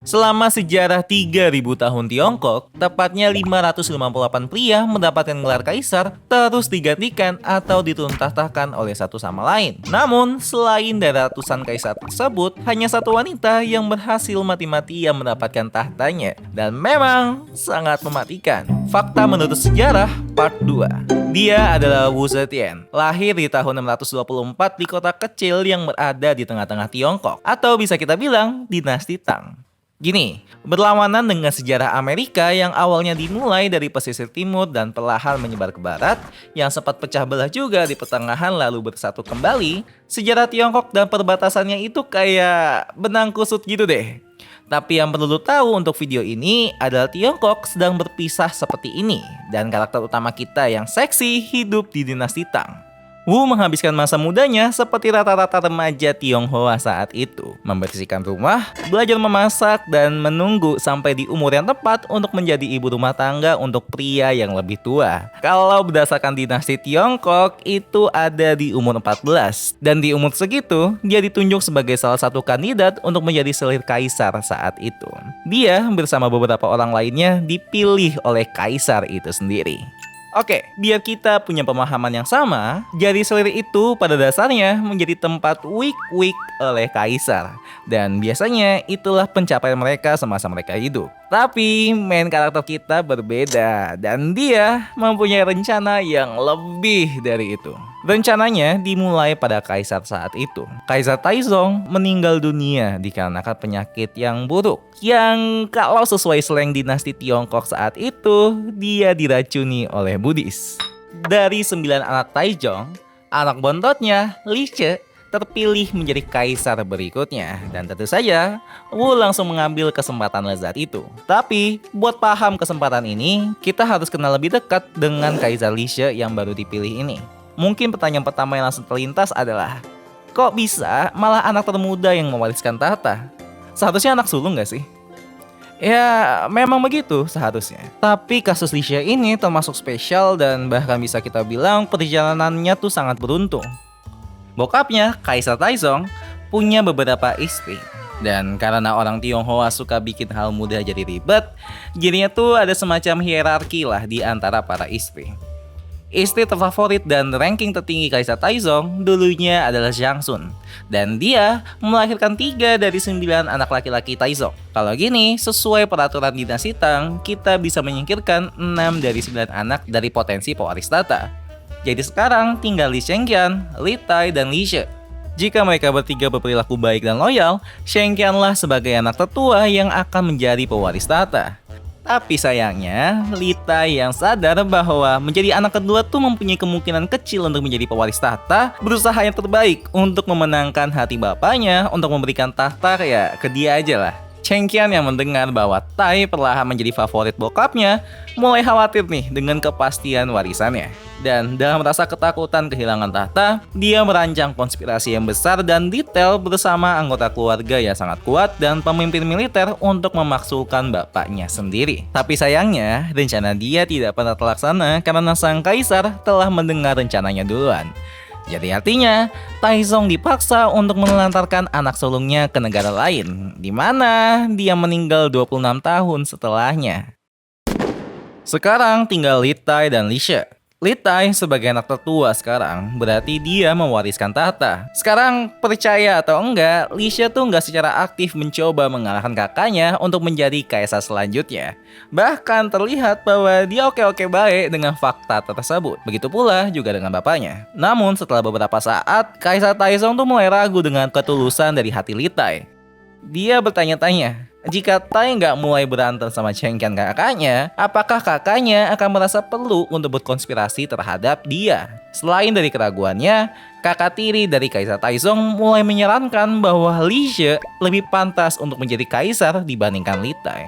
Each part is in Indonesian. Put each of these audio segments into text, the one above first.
Selama sejarah 3000 tahun Tiongkok, tepatnya 558 pria mendapatkan gelar kaisar terus digantikan atau dituntahkan oleh satu sama lain. Namun, selain dari ratusan kaisar tersebut, hanya satu wanita yang berhasil mati-matian mendapatkan tahtanya. Dan memang sangat mematikan. Fakta menurut sejarah part 2. Dia adalah Wu Zetian, lahir di tahun 624 di kota kecil yang berada di tengah-tengah Tiongkok, atau bisa kita bilang dinasti Tang. Gini, berlawanan dengan sejarah Amerika yang awalnya dimulai dari pesisir timur dan perlahan menyebar ke barat, yang sempat pecah belah juga di pertengahan lalu bersatu kembali, sejarah Tiongkok dan perbatasannya itu kayak benang kusut gitu deh. Tapi yang perlu lo tahu untuk video ini adalah Tiongkok sedang berpisah seperti ini, dan karakter utama kita yang seksi hidup di dinasti Tang. Wu menghabiskan masa mudanya seperti rata-rata remaja Tionghoa saat itu, membersihkan rumah, belajar memasak, dan menunggu sampai di umur yang tepat untuk menjadi ibu rumah tangga untuk pria yang lebih tua. Kalau berdasarkan dinasti Tiongkok, itu ada di umur 14. Dan di umur segitu, dia ditunjuk sebagai salah satu kandidat untuk menjadi selir kaisar saat itu. Dia bersama beberapa orang lainnya dipilih oleh kaisar itu sendiri. Oke, biar kita punya pemahaman yang sama, jari selir itu pada dasarnya menjadi tempat wik-wik oleh kaisar. Dan biasanya itulah pencapaian mereka semasa mereka hidup. Tapi main karakter kita berbeda, dan dia mempunyai rencana yang lebih dari itu. Rencananya dimulai pada kaisar saat itu. Kaisar Taizong meninggal dunia dikarenakan penyakit yang buruk, yang kalau sesuai slang dinasti Tiongkok saat itu, dia diracuni oleh Buddhis. Dari 9 anak Taizong, anak bontotnya, Li She, terpilih menjadi kaisar berikutnya. Dan tentu saja, Wu langsung mengambil kesempatan lezat itu. Tapi, buat paham kesempatan ini, kita harus kenal lebih dekat dengan Kaisar Li She yang baru dipilih ini. Mungkin pertanyaan pertama yang langsung terlintas adalah, kok bisa malah anak termuda yang mewariskan tahta? Seharusnya anak sulung gak sih? Ya, memang begitu seharusnya. Tapi kasus Li She ini termasuk spesial dan bahkan bisa kita bilang perjalanannya tuh sangat beruntung. Bokapnya, Kaisar Taizong, punya beberapa istri. Dan karena orang Tionghoa suka bikin hal mudah jadi ribet, jadinya tuh ada semacam hierarki lah di antara para istri. Istri terfavorit dan ranking tertinggi Kaisar Taizong dulunya adalah Zhang Sun. Dan dia melahirkan 3 dari 9 anak laki-laki Taizong. Kalau gini, sesuai peraturan dinasti Tang, kita bisa menyingkirkan 6 dari 9 anak dari potensi pewaris tahta. Jadi sekarang tinggal Li Shengqian, Li Tai, dan Li She. Jika mereka bertiga berperilaku baik dan loyal, Shengqian lah sebagai anak tertua yang akan menjadi pewaris tahta. Tapi sayangnya, Li Tai yang sadar bahwa menjadi anak kedua tuh mempunyai kemungkinan kecil untuk menjadi pewaris tahta, berusaha yang terbaik untuk memenangkan hati bapaknya untuk memberikan tahta ya ke dia aja lah. Shengqian yang mendengar bahwa Tai perlahan menjadi favorit bokapnya, mulai khawatir nih dengan kepastian warisannya. Dan dalam rasa ketakutan kehilangan tahta, dia merancang konspirasi yang besar dan detail bersama anggota keluarga yang sangat kuat dan pemimpin militer untuk memaksulkan bapaknya sendiri. Tapi sayangnya, rencana dia tidak pernah terlaksana karena sang kaisar telah mendengar rencananya duluan. Jadi artinya, Taizong dipaksa untuk menelantarkan anak sulungnya ke negara lain, di mana dia meninggal 26 tahun setelahnya. Sekarang tinggal Li Tai dan Li She. Li Tai sebagai anak tertua sekarang, berarti dia mewariskan tahta. Sekarang percaya atau enggak, Li She tuh enggak secara aktif mencoba mengalahkan kakaknya untuk menjadi kaisar selanjutnya. Bahkan terlihat bahwa dia oke-oke baik dengan fakta tersebut. Begitu pula juga dengan bapaknya. Namun setelah beberapa saat, Kaisar Taizong tuh mulai ragu dengan ketulusan dari hati Li Tai. Dia bertanya-tanya, jika Tai nggak mulai berantem sama Shengqian kakaknya, apakah kakaknya akan merasa perlu untuk berkonspirasi terhadap dia? Selain dari keraguannya, kakak tiri dari Kaisar Taizong mulai menyarankan bahwa Li She lebih pantas untuk menjadi kaisar dibandingkan Li Tai.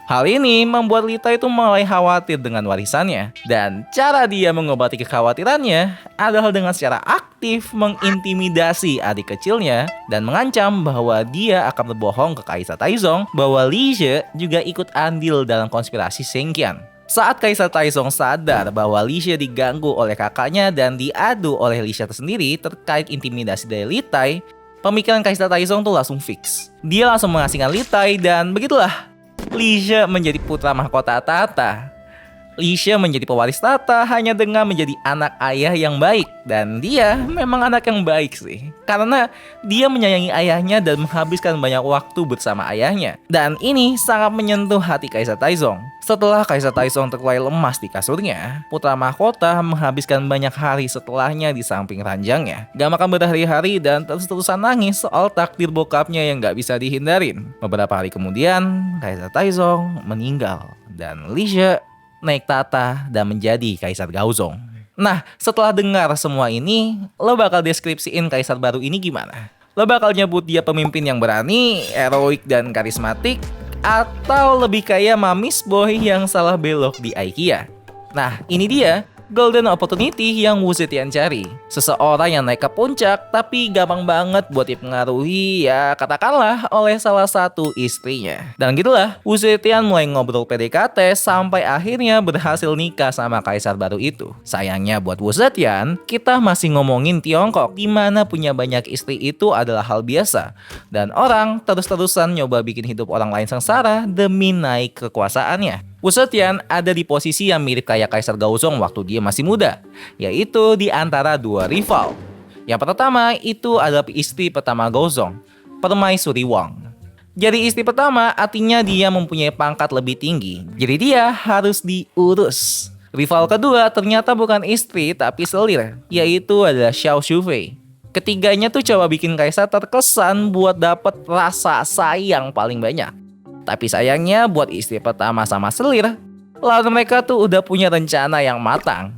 Hal ini membuat Li Tai itu mulai khawatir dengan warisannya. Dan cara dia mengobati kekhawatirannya adalah dengan secara aktif mengintimidasi adik kecilnya dan mengancam bahwa dia akan berbohong ke Kaisar Taizong bahwa Li She juga ikut andil dalam konspirasi Shengqian. Saat Kaisar Taizong sadar bahwa Li She diganggu oleh kakaknya dan diadu oleh Li She sendiri terkait intimidasi dari Li Tai, pemikiran Kaisar Taizong tuh langsung fix. Dia langsung mengasingkan Li Tai dan begitulah Li She menjadi putra mahkota tahta. Li She menjadi pewaris tahta hanya dengan menjadi anak ayah yang baik. Dan dia memang anak yang baik sih, karena dia menyayangi ayahnya dan menghabiskan banyak waktu bersama ayahnya. Dan ini sangat menyentuh hati Kaisar Taizong. Setelah Kaisar Taizong terkulai lemas di kasurnya, putra mahkota menghabiskan banyak hari setelahnya di samping ranjangnya. Gak makan berhari-hari dan terus-terusan nangis soal takdir bokapnya yang gak bisa dihindarin. Beberapa hari kemudian, Kaisar Taizong meninggal dan Li She naik tahta dan menjadi Kaisar Gaozong. Nah, setelah dengar semua ini, lo bakal deskripsiin Kaisar baru ini gimana? Lo bakal nyebut dia pemimpin yang berani, heroik dan karismatik, atau lebih kayak mamis boy yang salah belok di IKEA? Nah, ini dia golden opportunity yang Wu Zetian cari. Seseorang yang naik ke puncak tapi gampang banget buat dipengaruhi, ya katakanlah oleh salah satu istrinya. Dan gitulah Wu Zetian mulai ngobrol PDKT sampai akhirnya berhasil nikah sama kaisar baru itu. Sayangnya buat Wu Zetian, kita masih ngomongin Tiongkok, dimana punya banyak istri itu adalah hal biasa. Dan orang terus-terusan nyoba bikin hidup orang lain sengsara demi naik kekuasaannya. Wu Zetian ada di posisi yang mirip kayak Kaisar Gaozong waktu dia masih muda, yaitu di antara dua rival. Yang pertama itu adalah istri pertama Gaozong, Permaisuri Wang. Jadi istri pertama artinya dia mempunyai pangkat lebih tinggi, jadi dia harus diurus. Rival kedua ternyata bukan istri tapi selir, yaitu adalah Xiao Shufei. Ketiganya tuh coba bikin kaisar terkesan buat dapat rasa sayang paling banyak. Tapi sayangnya buat istri pertama sama selir, lalu mereka tuh udah punya rencana yang matang.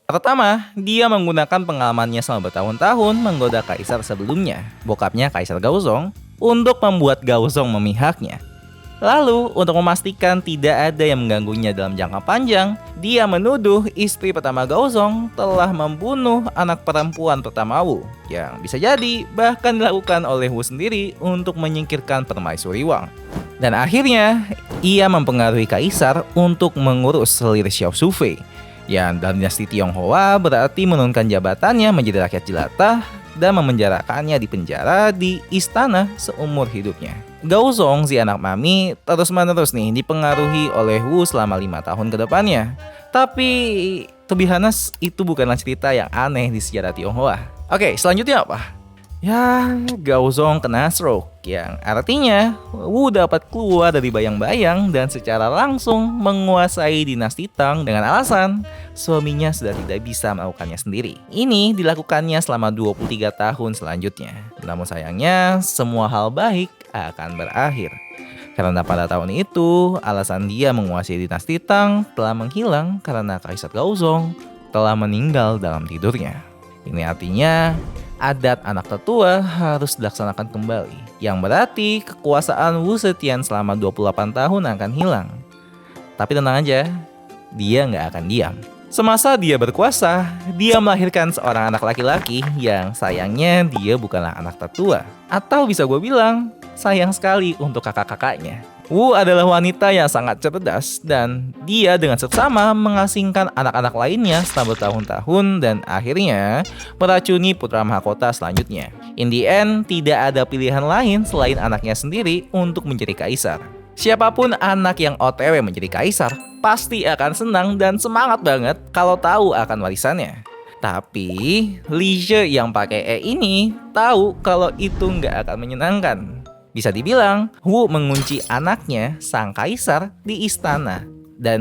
Pertama, dia menggunakan pengalamannya selama bertahun-tahun menggoda kaisar sebelumnya, bokapnya Kaisar Gaozong, untuk membuat Gaozong memihaknya. Lalu, untuk memastikan tidak ada yang mengganggunya dalam jangka panjang, dia menuduh istri pertama Gaozong telah membunuh anak perempuan pertama Wu, yang bisa jadi bahkan dilakukan oleh Wu sendiri untuk menyingkirkan Permaisuri Wang. Dan akhirnya, ia mempengaruhi kaisar untuk mengurus selir Xiao Shufei, yang dalam dinasti Tionghoa berarti menurunkan jabatannya menjadi rakyat jelata dan memenjarakannya di penjara di istana seumur hidupnya. Gaozong, si anak mami, terus-menerus nih dipengaruhi oleh Wu selama 5 tahun ke depannya. Tapi, to be honest, itu bukanlah cerita yang aneh di sejarah Tionghoa. Oke, selanjutnya apa? Ya, Gaozong kena stroke, yang artinya Wu dapat keluar dari bayang-bayang dan secara langsung menguasai dinasti Tang dengan alasan suaminya sudah tidak bisa melakukannya sendiri. Ini dilakukannya selama 23 tahun selanjutnya. Namun sayangnya, semua hal baik akan berakhir. Karena pada tahun itu, alasan dia menguasai dinasti Tang telah menghilang karena Kaisar Gaozong telah meninggal dalam tidurnya. Ini artinya adat anak tetua harus dilaksanakan kembali, yang berarti kekuasaan Wu Zetian selama 28 tahun akan hilang. Tapi tenang aja, dia nggak akan diam. Semasa dia berkuasa, dia melahirkan seorang anak laki-laki yang sayangnya dia bukanlah anak tetua. Atau bisa gue bilang, sayang sekali untuk kakak-kakaknya. Wu adalah wanita yang sangat cerdas dan dia dengan seksama mengasingkan anak-anak lainnya selama bertahun-tahun dan akhirnya meracuni putra mahkota selanjutnya. In the end, tidak ada pilihan lain selain anaknya sendiri untuk menjadi kaisar. Siapapun anak yang OTW menjadi kaisar pasti akan senang dan semangat banget kalau tahu akan warisannya. Tapi Li She yang pakai ini tahu kalau itu nggak akan menyenangkan. Bisa dibilang, Wu mengunci anaknya, sang kaisar, di istana. Dan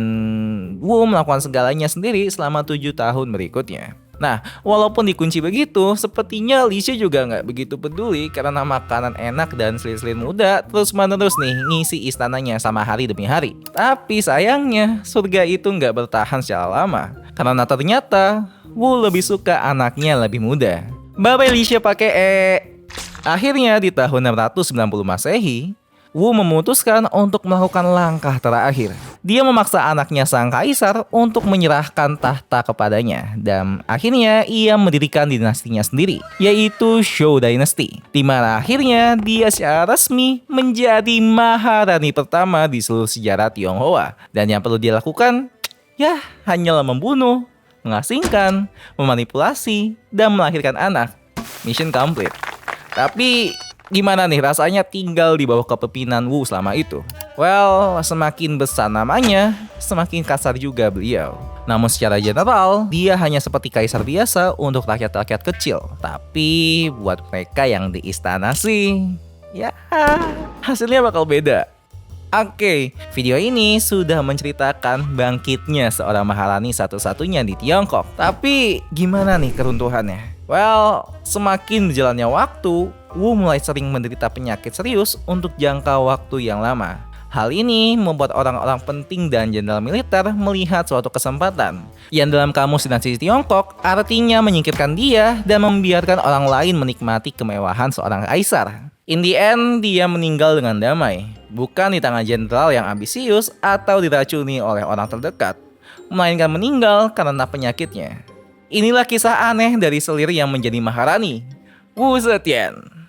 Wu melakukan segalanya sendiri selama 7 tahun berikutnya. Nah, walaupun dikunci begitu, sepertinya Li She juga nggak begitu peduli karena makanan enak dan selir-selir muda terus-menerus nih ngisi istananya sama hari demi hari. Tapi sayangnya, surga itu nggak bertahan secara lama. Karena ternyata, Wu lebih suka anaknya lebih muda. Bye-bye Li She pakai Akhirnya di tahun 690 Masehi, Wu memutuskan untuk melakukan langkah terakhir. Dia memaksa anaknya sang kaisar untuk menyerahkan tahta kepadanya dan akhirnya ia mendirikan dinastinya sendiri, yaitu Zhou Dynasty. Di mana akhirnya dia secara resmi menjadi Maharani pertama di seluruh sejarah Tionghoa. Dan yang perlu dia lakukan, ya hanyalah membunuh, mengasingkan, memanipulasi, dan melahirkan anak. Mission complete. Tapi gimana nih rasanya tinggal di bawah kepemimpinan Wu selama itu? Well, semakin besar namanya, semakin kasar juga beliau. Namun secara general, dia hanya seperti kaisar biasa untuk rakyat-rakyat kecil. Tapi buat mereka yang di istana sih, ya hasilnya bakal beda. Oke, video ini sudah menceritakan bangkitnya seorang Maharani satu-satunya di Tiongkok. Tapi gimana nih keruntuhannya? Well, semakin berjalannya waktu, Wu mulai sering menderita penyakit serius untuk jangka waktu yang lama. Hal ini membuat orang-orang penting dan jenderal militer melihat suatu kesempatan yang dalam kamus dinasti Tiongkok artinya menyingkirkan dia dan membiarkan orang lain menikmati kemewahan seorang kaisar. In the end, dia meninggal dengan damai, bukan di tangan jenderal yang ambisius atau diracuni oleh orang terdekat, melainkan meninggal karena penyakitnya. Inilah kisah aneh dari selir yang menjadi Maharani, Wu Zetian.